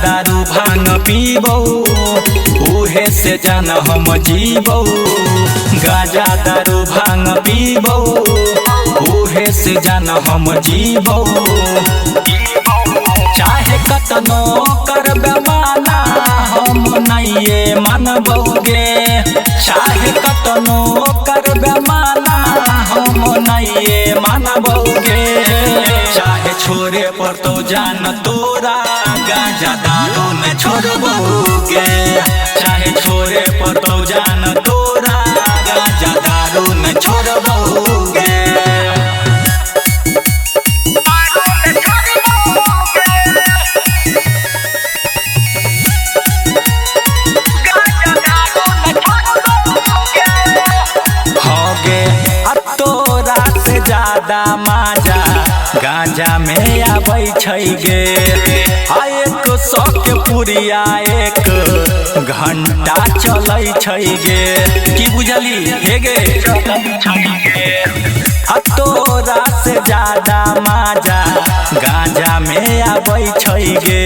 दारू भांग पीबो उहे से जान हम जीबो। गाजा दारू भांग पीबो उहे से जान हम जीबो। चाहे कतनो करबे माना हम नइये मानबोगे। चाहे कतनो करबे माना हम नइये मानबोगे। चाहे छोरे पर तो जान तोरा गाजा दारू न छोड़बोगे। चाहे छोरे पर तो जान तोरा गाजा दारू न छोड़बोगे। ज्यादा माजा गांजा में आबै छै गे। एक सौ के पुरिया 1 घंटा चलै छै गे। की बुझली हे गे तोरा से ज्यादा माजा गांजा में आबै छै गे।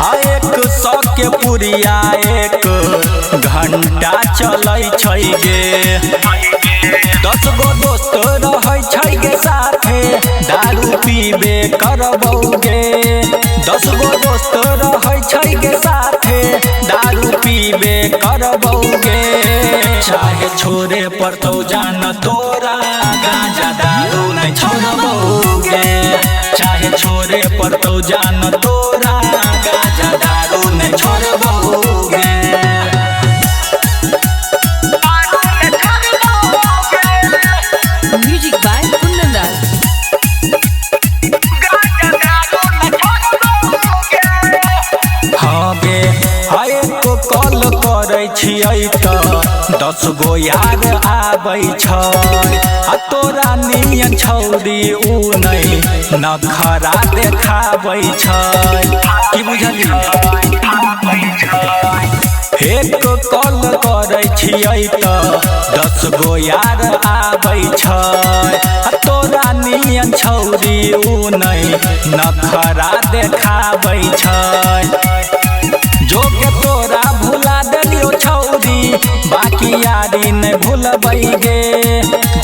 100 के पुरिया 1 घंटा चलै छै गे। 10 गो दोस्त रहै छै गे साथे दारू पीबे करबोगे। 10 गो दोस्त रहै छै गे साथे दारू पीबे करबोगे। चाहे छोरे पर तो जान तोरा गांजा दारू न छोड़बोगे। चाहे छोरे पर तो जान तोरा गांजा दारू न छोड़बोगे। कॉल करै छियै त 10 गो यार आबै छै। तोरा नियन छौरी उ नहीं नखरा देखाबै छै। की बुझली एक कॉल करै छियै त 10 गो यार आबै छै। तोरा नियन छौरी उ नहीं नखरा देखाबै छै। जो के तोरा भुला देलियो छौरी बाकी यारी न भूलबै गे।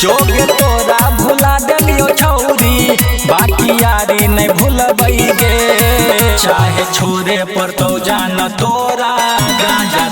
जो के तोरा भुला देलियो छौरी बाकी यारी न भूलबै गे। चाहे छोरे पर तो जान तोरा गांजा